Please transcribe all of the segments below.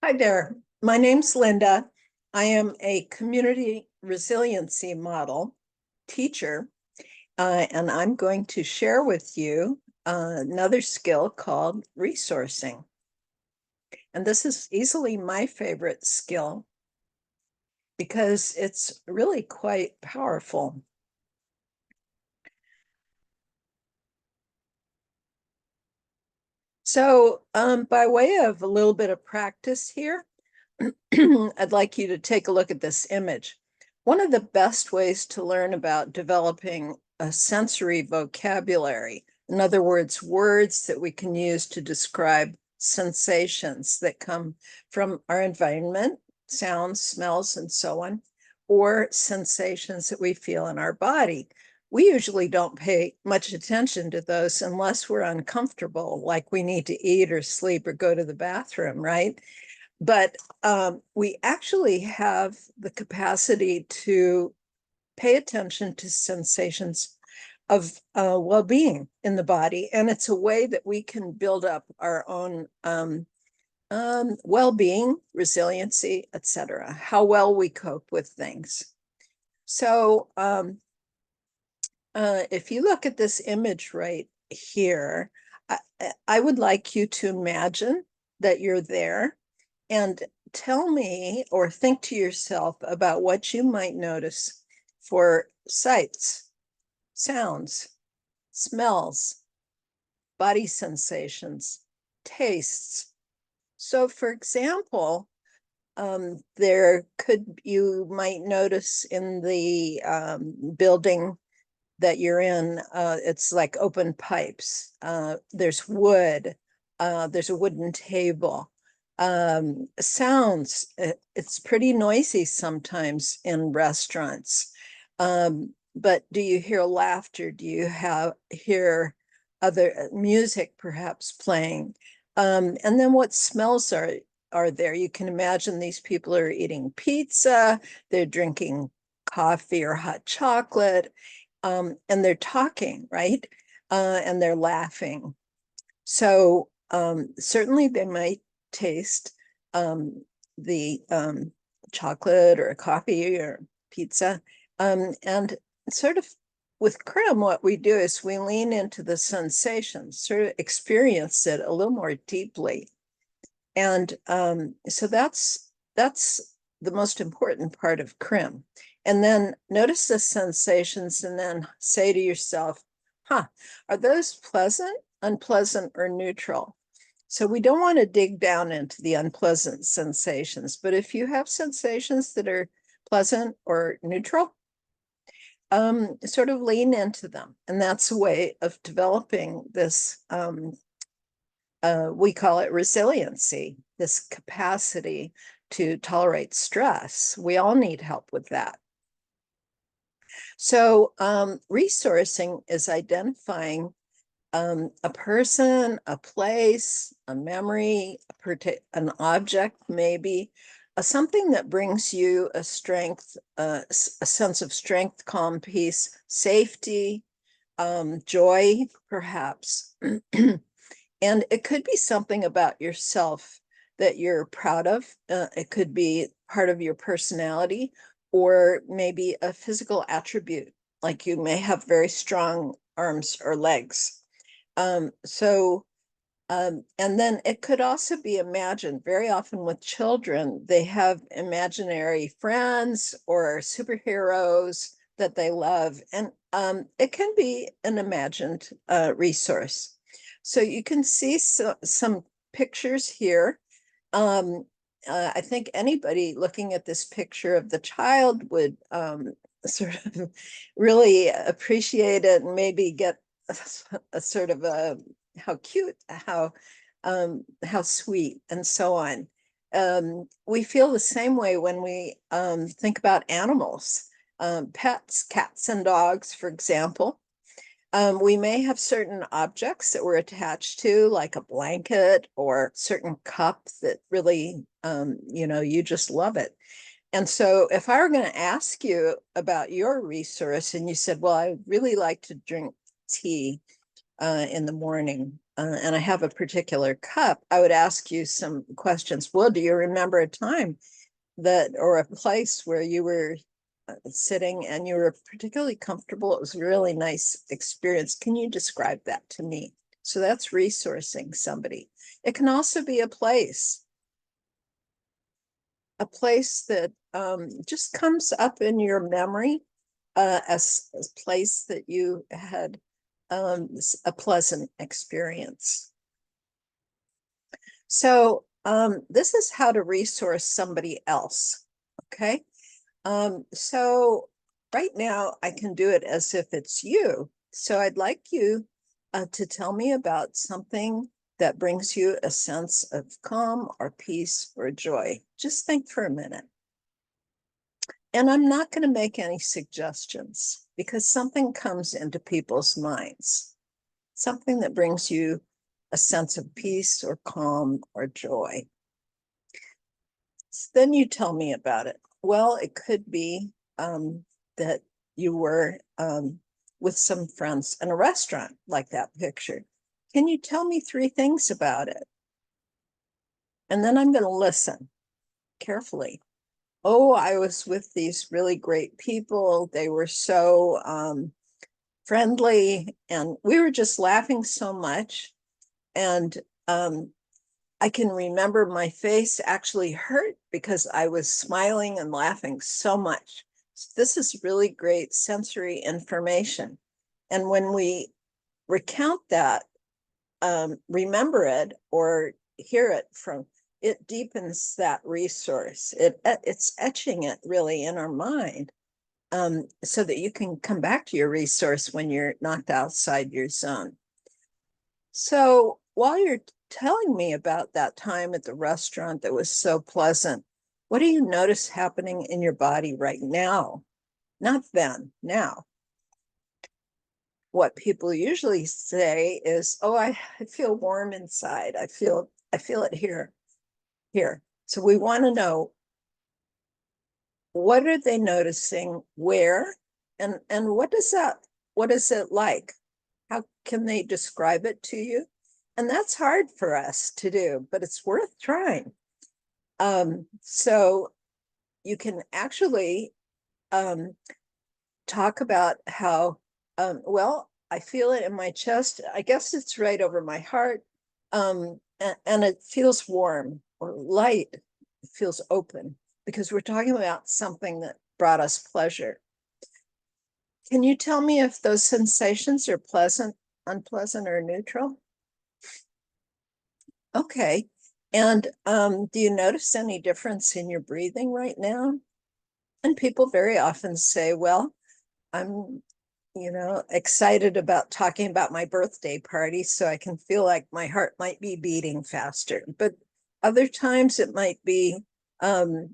Hi there. My name's Linda. I am a community resiliency model teacher, and I'm going to share with you another skill called resourcing. And this is easily my favorite skill because it's really quite powerful. So, by way of a little bit of practice here, I'd like you to take a look at this image. One of the best ways to learn about developing a sensory vocabulary, in other words, words that we can use to describe sensations that come from our environment, sounds, smells, and so on, or sensations that we feel in our body. We usually don't pay much attention to those unless we're uncomfortable, like we need to eat or sleep or go to the bathroom, right? But we actually have the capacity to pay attention to sensations of well-being in the body. And it's a way that we can build up our own well-being, resiliency, etc., how well we cope with things. So if you look at this image right here, I would like you to imagine that you're there and tell me or think to yourself about what you might notice for sights, sounds, smells, body sensations, tastes. So for example, you might notice in the building that you're in, it's like open pipes. There's wood, there's a wooden table. Sounds, it's pretty noisy sometimes in restaurants. But do you hear laughter? Do you hear other music perhaps playing? And then what smells are there? You can imagine these people are eating pizza, they're drinking coffee or hot chocolate, and they're talking, right? And they're laughing. So certainly they might taste the chocolate or coffee or pizza. And sort of with CRM, what we do is we lean into the sensation, sort of experience it a little more deeply. And so that's the most important part of CRM. And then notice the sensations and then say to yourself, are those pleasant, unpleasant, or neutral? So we don't want to dig down into the unpleasant sensations, but if you have sensations that are pleasant or neutral, sort of lean into them. And that's a way of developing this, we call it resiliency, this capacity to tolerate stress. We all need help with that. So resourcing is identifying a person, a place, a memory, an object, maybe, something that brings you a strength, a sense of strength, calm, peace, safety, joy, perhaps. And it could be something about yourself that you're proud of. It could be part of your personality, or maybe a physical attribute, like you may have very strong arms or legs. And then it could also be imagined. Very often with children, they have imaginary friends or superheroes that they love. And it can be an imagined resource. So you can see some pictures here. I think anybody looking at this picture of the child would sort of really appreciate it and maybe get a sort of a how cute, how sweet, and so on. We feel the same way when we think about animals, pets, cats and dogs, for example. We may have certain objects that we're attached to, like a blanket or certain cup that really, you just love it. And so if I were going to ask you about your resource and you said, well, I really like to drink tea in the morning, and I have a particular cup, I would ask you some questions. Well, do you remember a time that, or a place where you were sitting and you were particularly comfortable? It was a really nice experience. Can you describe that to me? So that's resourcing somebody. It can also be a place that just comes up in your memory as a place that you had a pleasant experience. So this is how to resource somebody else, okay? So right now I can do it as if it's you. So I'd like you to tell me about something that brings you a sense of calm or peace or joy. Just think for a minute. And I'm not going to make any suggestions because something comes into people's minds, something that brings you a sense of peace or calm or joy. Then you tell me about it. Well, it could be that you were with some friends in a restaurant, like that picture. Can you tell me 3 things about it? And then I'm going to listen carefully. Oh, I was with these really great people. They were so friendly, and we were just laughing so much. And I can remember my face actually hurt because I was smiling and laughing so much. So this is really great sensory information. And when we recount that, remember it or hear it from, it deepens that resource. It's etching it really in our mind, so that you can come back to your resource when you're knocked outside your zone. So while you're telling me about that time at the restaurant that was so pleasant, what do you notice happening in your body right now? Not then, now. What people usually say is, oh, I feel warm inside. I feel it here. So we want to know, what are they noticing, where, and what is it like? How can they describe it to you? And that's hard for us to do, but it's worth trying. So you can actually talk about how, well, I feel it in my chest. I guess it's right over my heart. And it feels warm or light. It feels open, because we're talking about something that brought us pleasure. Can you tell me if those sensations are pleasant, unpleasant, or neutral? Okay. And do you notice any difference in your breathing right now? And people very often say, well, I'm, excited about talking about my birthday party, so I can feel like my heart might be beating faster. But other times it might be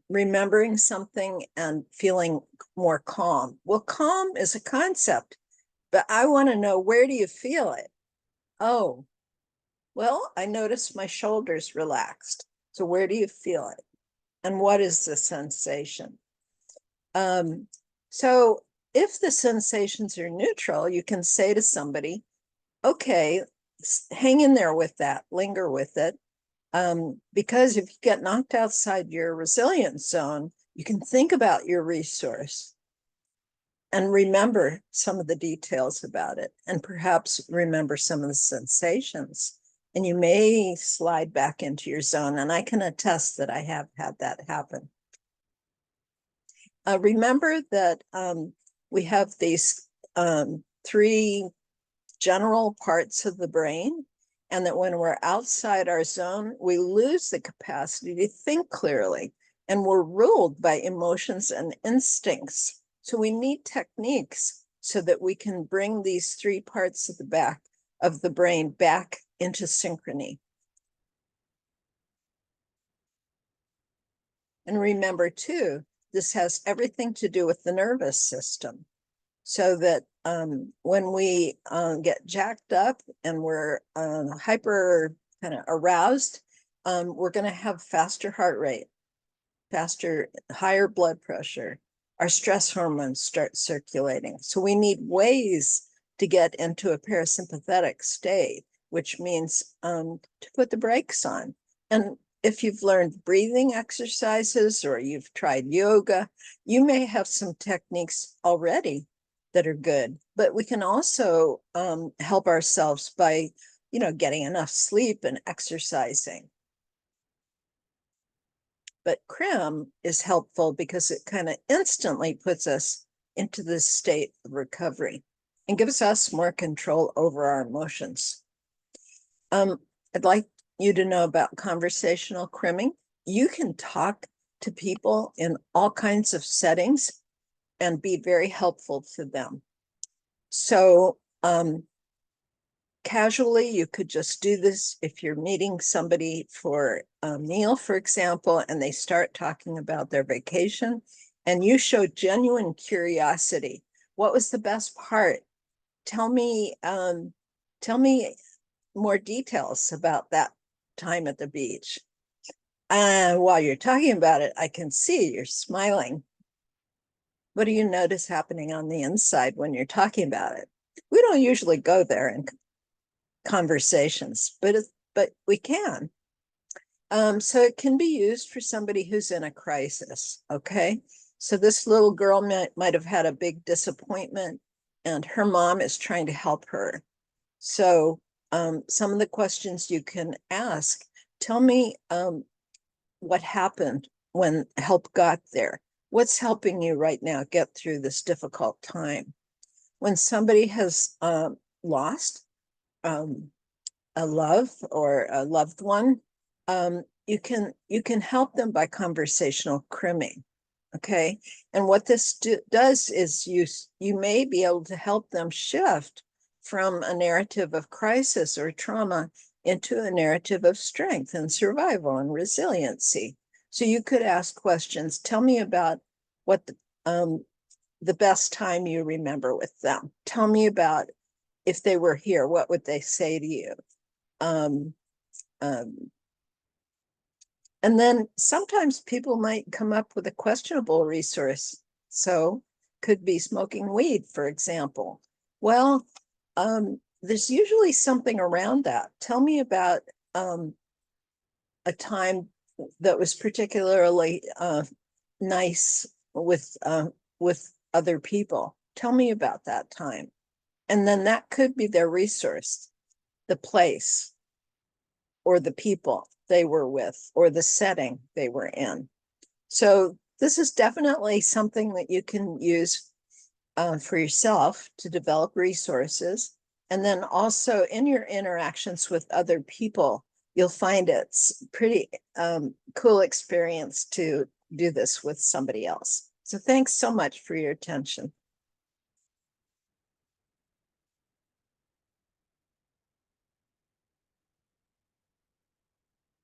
remembering something and feeling more calm. Well, calm is a concept, but I want to know, where do you feel it? Oh, well, I noticed my shoulders relaxed. So where do you feel it? And what is the sensation? So if the sensations are neutral, you can say to somebody, okay, hang in there with that, linger with it. Because if you get knocked outside your resilience zone, you can think about your resource and remember some of the details about it, and perhaps remember some of the sensations. And you may slide back into your zone. And I can attest that I have had that happen. Remember that we have these 3 general parts of the brain, and that when we're outside our zone, we lose the capacity to think clearly, and we're ruled by emotions and instincts. So we need techniques so that we can bring these 3 parts of the back of the brain back into synchrony. And remember too, this has everything to do with the nervous system. So that when we get jacked up and we're hyper kind of aroused, we're going to have faster heart rate, higher blood pressure. Our stress hormones start circulating. So we need ways to get into a parasympathetic state. which means to put the brakes on. And if you've learned breathing exercises or you've tried yoga, you may have some techniques already that are good, but we can also help ourselves by, getting enough sleep and exercising. But CRM is helpful because it kind of instantly puts us into this state of recovery and gives us more control over our emotions. I'd like you to know about conversational crimming. You can talk to people in all kinds of settings and be very helpful to them. So casually, you could just do this if you're meeting somebody for a meal, for example, and they start talking about their vacation, and you show genuine curiosity. What was the best part? Tell me more details about that time at the beach. And while you're talking about it, I can see you're smiling. What do you notice happening on the inside when you're talking about it? We don't usually go there in conversations, but we can. So it can be used for somebody who's in a crisis. Okay. So this little girl might have had a big disappointment and her mom is trying to help her. So some of the questions you can ask, tell me what happened when help got there. What's helping you right now get through this difficult time? When somebody has lost a love or a loved one, you can help them by conversational crimming. Okay. And what this does is you may be able to help them shift from a narrative of crisis or trauma into a narrative of strength and survival and resiliency. So you could ask questions. Tell me about what the best time you remember with them. Tell me about if they were here, what would they say to you? Um, um, and then sometimes people might come up with a questionable resource. So could be smoking weed, for example. Well, there's usually something around that. Tell me about a time that was particularly nice with other people. Tell me about that time. And then that could be their resource, the place or the people they were with or the setting they were in. So this is definitely something that you can use for yourself to develop resources. And then also in your interactions with other people, you'll find it's pretty cool experience to do this with somebody else. So thanks so much for your attention.